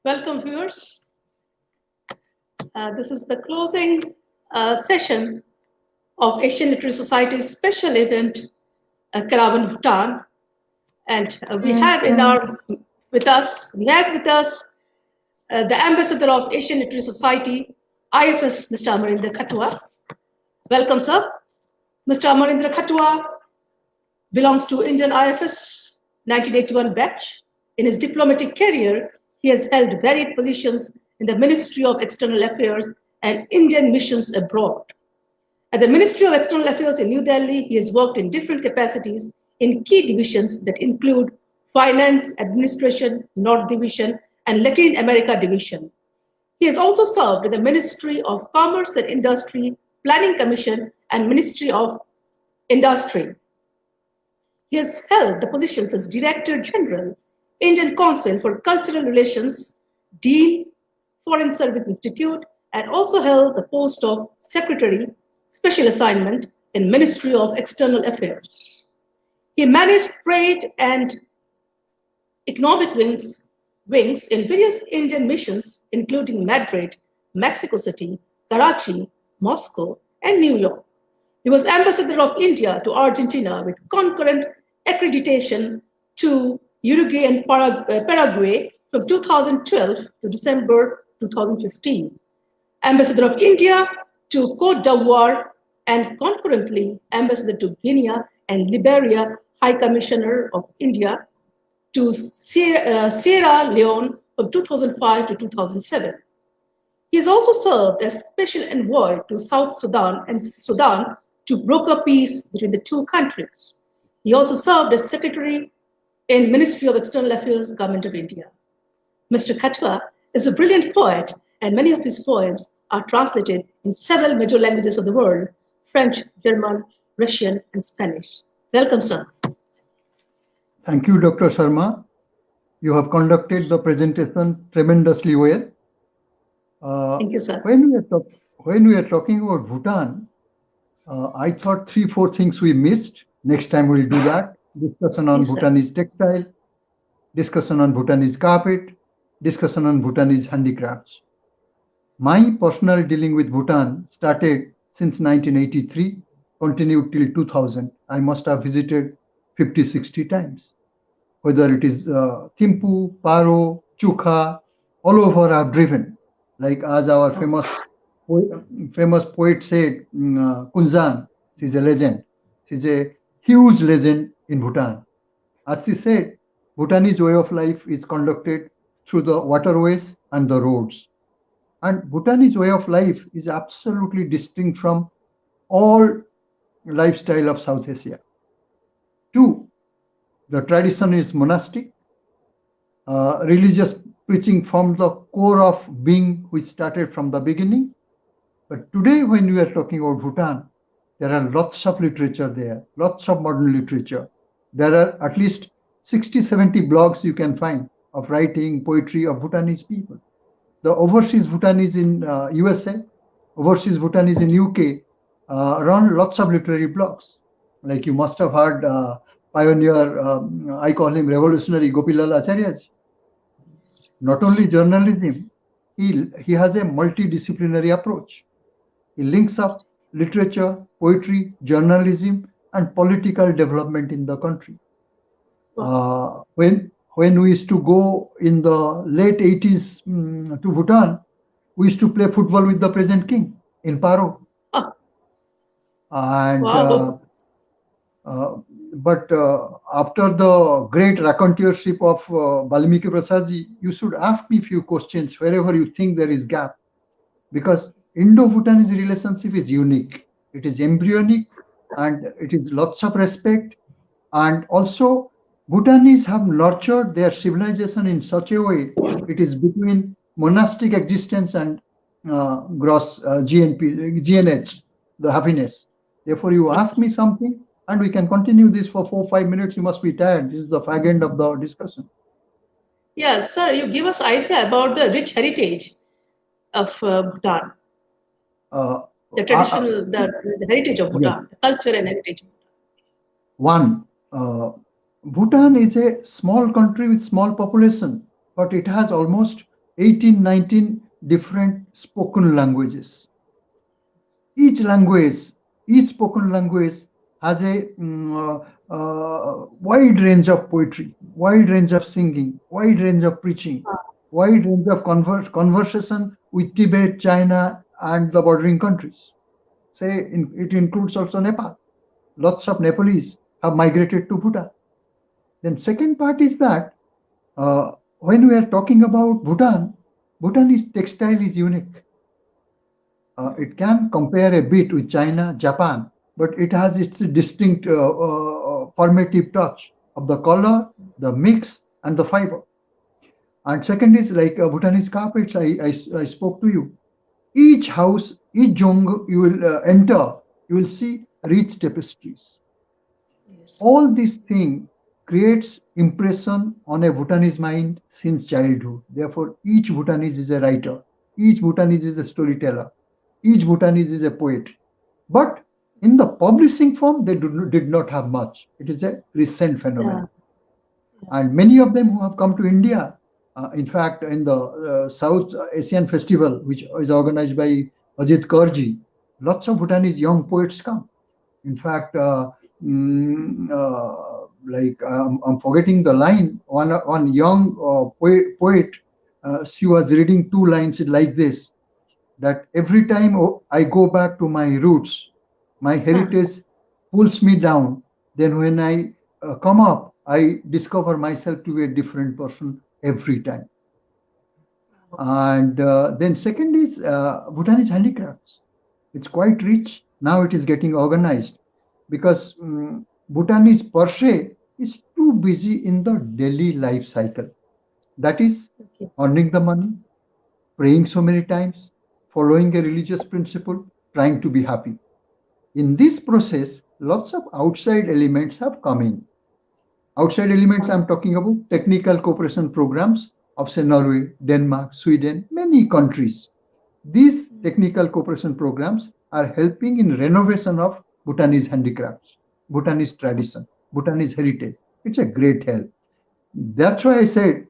Welcome, viewers. This is the closing session of Asian Literary Society's special event, Caravan Bhutan. And we have with us the ambassador of Asian Literary Society, IFS, Mr. Amarendra Khatua. Welcome, sir. Mr. Amarendra Khatua belongs to Indian IFS 1981 batch. In his diplomatic career, he has held varied positions in the Ministry of External Affairs and Indian missions abroad. At the Ministry of External Affairs in New Delhi, he has worked in different capacities in key divisions that include Finance, Administration, North Division, and Latin America Division. He has also served in the Ministry of Commerce and Industry, Planning Commission, and Ministry of Industry. He has held the positions as Director General, Indian Council for Cultural Relations, Dean, Foreign Service Institute, and also held the post of Secretary, Special Assignment in Ministry of External Affairs. He managed trade and economic wings in various Indian missions, including Madrid, Mexico City, Karachi, Moscow, and New York. He was Ambassador of India to Argentina with concurrent accreditation to Uruguay and Paraguay from 2012 to December 2015. Ambassador of India to Côte d'Ivoire and concurrently Ambassador to Guinea and Liberia, High Commissioner of India to Sierra Leone from 2005 to 2007. He has also served as Special Envoy to South Sudan and Sudan to broker peace between the two countries. He also served as Secretary in Ministry of External Affairs, Government of India. Mr. Khatua is a brilliant poet, and many of his poems are translated in several major languages of the world: French, German, Russian, and Spanish. Welcome, sir. Thank you, Dr. Sarma. You have conducted the presentation tremendously well. Thank you, sir. When we are talking about Bhutan, I thought 3-4 things we missed. Next time we'll do that. Discussion on Bhutanese textile, discussion on Bhutanese carpet, discussion on Bhutanese handicrafts. My personal dealing with Bhutan started since 1983, continued till 2000. I must have visited 50-60 times. Whether it is Thimphu, Paro, Chukha, all over I've driven. Like as our famous poet said, Kunzan, she's a legend. She's a huge legend in Bhutan. As she said, Bhutanese way of life is conducted through the waterways and the roads. And Bhutanese way of life is absolutely distinct from all lifestyle of South Asia. 2, the tradition is monastic. Religious preaching forms the core of being which started from the beginning. But today when we are talking about Bhutan, there are lots of literature there, lots of modern literature. There are at least 60-70 blogs you can find of writing, poetry of Bhutanese people. The overseas Bhutanese in USA, overseas Bhutanese in UK run lots of literary blogs. Like you must have heard pioneer, I call him revolutionary, Gopilal Acharyaji. Not only journalism, he has a multidisciplinary approach. He links up literature, poetry, journalism, and political development in the country. When we used to go in the late 80s to Bhutan, we used to play football with the present king in Paro. And but after the great raconteurship of Valmiki Prasadji, you should ask me a few questions wherever you think there is gap, because Indo-Bhutanese relationship is unique. It is embryonic and it is lots of respect. And also Bhutanese have nurtured their civilization in such a way, it is between monastic existence and gross GNH, the happiness. Therefore, you ask me something and we can continue this for 4-5 minutes. You must be tired. This is the fag end of the discussion. Yes, sir, you give us idea about the rich heritage of Bhutan. The traditional, the heritage of Bhutan, the culture and heritage of Bhutan. Bhutan is a small country with small population, but it has almost 18, 19 different spoken languages. Each language, each spoken language has a wide range of poetry, wide range of singing, wide range of preaching, wide range of conversation with Tibet, China, and the bordering countries. It includes also Nepal. Lots of Nepalese have migrated to Bhutan. Then second part is that when we are talking about Bhutan, Bhutanese textile is unique. It can compare a bit with China, Japan, but it has its distinct formative touch of the color, the mix, and the fiber. And second is like Bhutanese carpets. I spoke to you. Each house, each jong you will enter, you will see rich tapestries. Yes. All these things creates impression on a Bhutanese mind since childhood. Therefore, each Bhutanese is a writer, each Bhutanese is a storyteller, each Bhutanese is a poet. But in the publishing form, they did not have much. It is a recent phenomenon. And many of them who have come to India, in fact, in the South Asian Festival, which is organized by Ajit Kaurji, lots of Bhutanese young poets come. In fact, I'm forgetting the line. One young poet, she was reading two lines like this: that every time I go back to my roots, my heritage pulls me down. Then when I come up, I discover myself to be a different person every time. And then second is Bhutanese handicrafts. It's quite rich. Now it is getting organized because Bhutanese per se is too busy in the daily life cycle. That is earning the money, praying so many times, following a religious principle, trying to be happy. In this process, lots of outside elements have come in. Outside elements, I'm talking about technical cooperation programs of, say, Norway, Denmark, Sweden, many countries. These technical cooperation programs are helping in renovation of Bhutanese handicrafts, Bhutanese tradition, Bhutanese heritage. It's a great help. That's why I said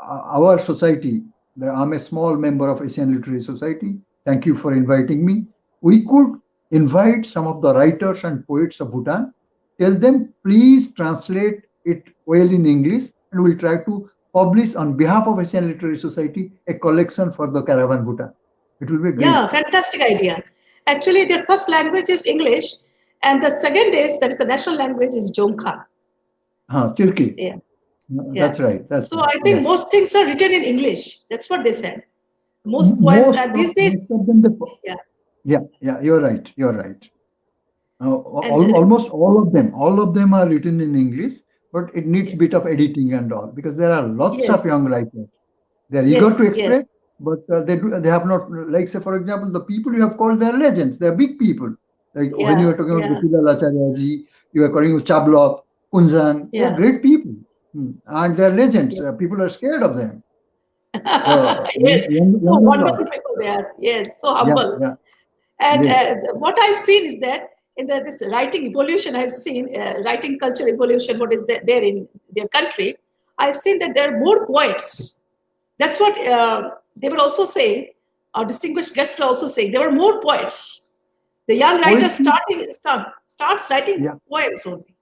our society, I'm a small member of Asian Literary Society. Thank you for inviting me. We could invite some of the writers and poets of Bhutan, tell them, please translate it well in English, and we'll try to publish on behalf of Asian Literary Society a collection for the Caravan Bhutan. It will be a great. Yeah, fantastic idea. Actually, their first language is English, and the second is, that is the national language, is Jongkhan. Chilki. Yeah. That's right. That's so right. I think Yes. most things are written in English. That's what they said. Most poems, and these days, most of them, yeah. You're right. You're right. And Almost all of them are written in English, but it needs bit of editing and all, because there are lots of yes, young writers. They are eager yes, to express, yes, but they have not, like, say, for example, the people you have called, they are legends. They are big people. Like when you yeah, are talking about yeah, Gopilal Acharya-ji, you are calling Chablok, Kunjan. They are yeah. great people, and they are legends. People are scared of them. The Yes, so younger wonderful lot. people they are. Yes, so Yeah, humble. yeah, And yes. what I've seen is that in this writing evolution, I've seen writing culture evolution, what is there in their country, I've seen that there are more poets. That's what they were also saying. Our distinguished guests were also saying there were more poets. The young writer Poetry, starts writing yeah. poems only.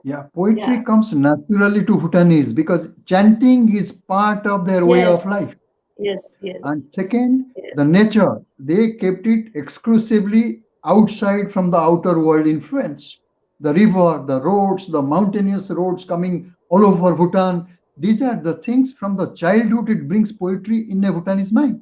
Yeah, poetry Yeah. comes naturally to Bhutanese because chanting is part of their way of Yes. life. Yes. Yes. And second, Yes. the nature, they kept it exclusively outside from the outer world influence. The river, the roads, the mountainous roads coming all over Bhutan, these are the things from the childhood it brings poetry in a Bhutanese mind.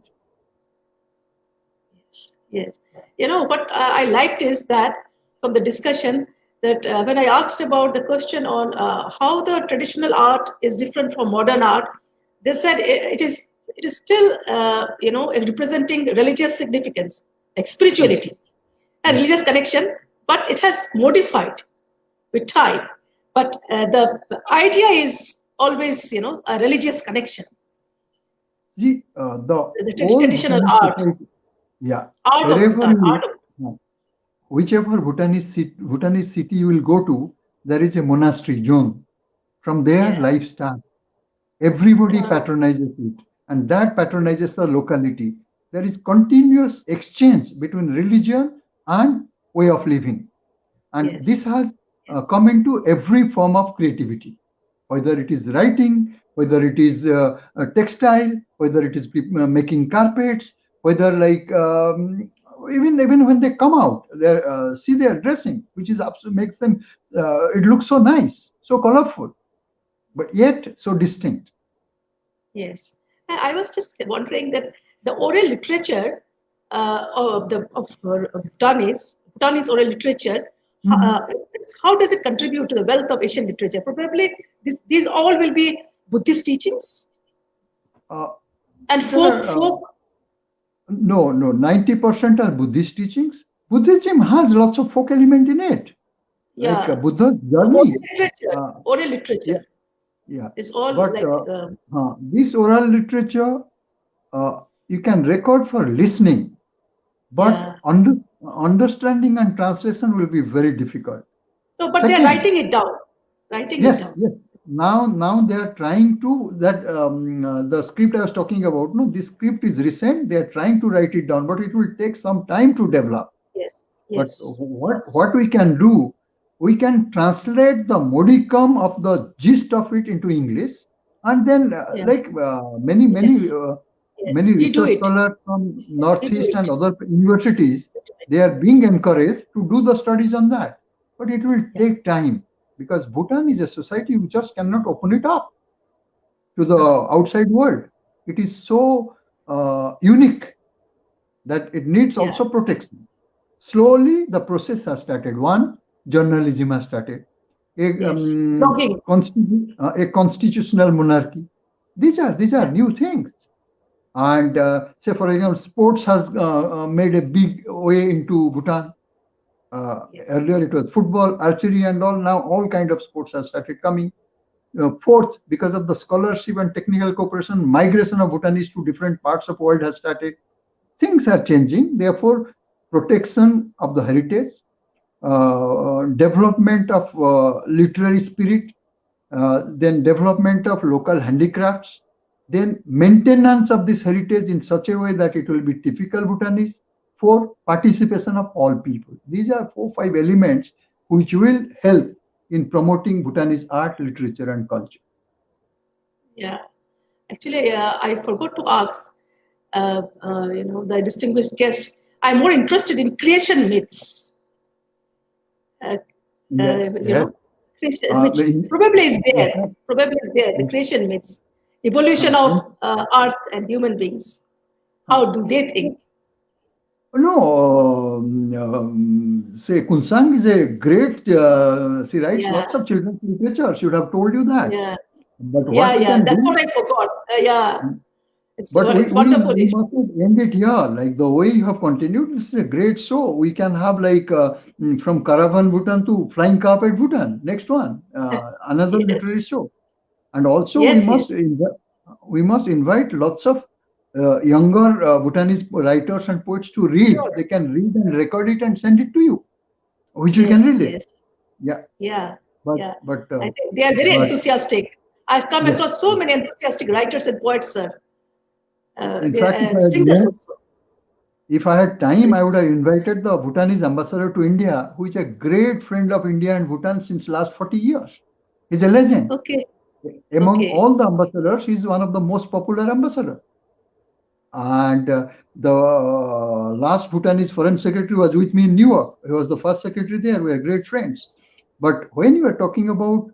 Yes. You know what I liked is that from the discussion, that when I asked about the question on how the traditional art is different from modern art, they said it is still representing religious significance, like Yes, spirituality and yes. religious connection, but it has modified with time. But the idea is always a religious connection, See, the the old traditional Bhutanese art, society, yeah, art of wherever Bhutan, art you, of whichever Bhutanese city you will go to, there is a monastery zone. From there, yeah. life starts. Everybody Uh, patronizes it. and that patronizes the locality. There is continuous exchange between religion and way of living. And this has come into every form of creativity, whether it is writing, whether it is textile, whether it is making carpets, whether like even when they come out, they see their dressing, which is makes them it looks so nice, so colorful, but yet so distinct. Yes, and I was just wondering that the oral literature of Bhutanese oral literature, how does it contribute to the wealth of Asian literature? Probably these all will be Buddhist teachings and folk. No, 90% are Buddhist teachings. Buddhism has lots of folk element in it. Yeah. Like Buddha's journey. Oral literature. Yeah. It's all but like this oral literature, you can record for listening, but understanding and translation will be very difficult. No, but they're writing it down. Yes. Now they are trying to that the script I was talking about. No, this script is recent. They are trying to write it down, but it will take some time to develop. Yes. But what we can do, we can translate the modicum of the gist of it into English, and then many research scholars from Northeast and other universities, they are being encouraged to do the studies on that. But it will take time, because Bhutan is a society who just cannot open it up to the outside world. It is so unique that it needs also protection. Slowly, the process has started. One, journalism has started. A constitutional monarchy. These are new things. And say, for example, sports has made a big way into Bhutan. Earlier it was football, archery and all. Now all kind of sports have started coming. Fourth, because of the scholarship and technical cooperation, migration of Bhutanese to different parts of the world has started. Things are changing. Therefore, protection of the heritage, development of literary spirit, then development of local handicrafts, then maintenance of this heritage in such a way that it will be typical Bhutanese. For participation of all people. These are 4-5 elements which will help in promoting Bhutanese art, literature, and culture. Yeah, actually, I forgot to ask, the distinguished guest. I'm more interested in creation myths. Creation, which probably is there. The creation myths, evolution of Earth and human beings. How do they think? No, say Kunsang is a great, she writes lots of children's literature. She would have told you that. Yeah. But what we can that's do, what I forgot. It's we wonderful. We must end it here. Like the way you have continued, this is a great show. We can have like from Caravan Bhutan to Flying Carpet Bhutan. Next one, another literary show. And also we must invite lots of younger Bhutanese writers and poets to read. Sure. They can read and record it and send it to you, which you can read it. But I think they are very enthusiastic. I've come across so many enthusiastic writers and poets, sir. In fact, if I had time, I would have invited the Bhutanese ambassador to India, who is a great friend of India and Bhutan since last 40 years. He's a legend. Okay. Among all the ambassadors, he's one of the most popular ambassadors. And the last Bhutanese foreign secretary was with me in New York. He was the first secretary there. We are great friends. But when you are talking about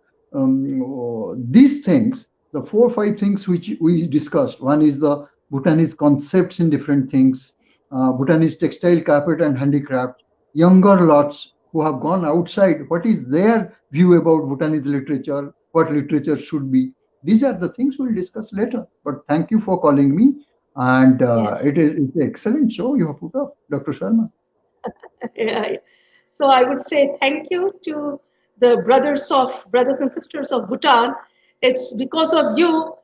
these things, the 4 or 5 things which we discussed, one is the Bhutanese concepts in different things, Bhutanese textile, carpet and handicraft, younger lots who have gone outside, what is their view about Bhutanese literature, what literature should be. These are the things we'll discuss later. But thank you for calling me. And it's an excellent show you have put up, Dr. Sharma. So I would say thank you to the brothers and sisters of Bhutan. It's because of you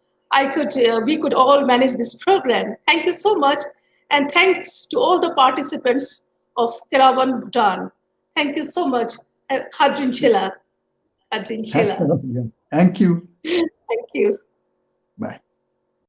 we could all manage this program. Thank you so much, and thanks to all the participants of Caravan Bhutan. Thank you so much, Khadrin Chela. Thank you. Thank you. Bye.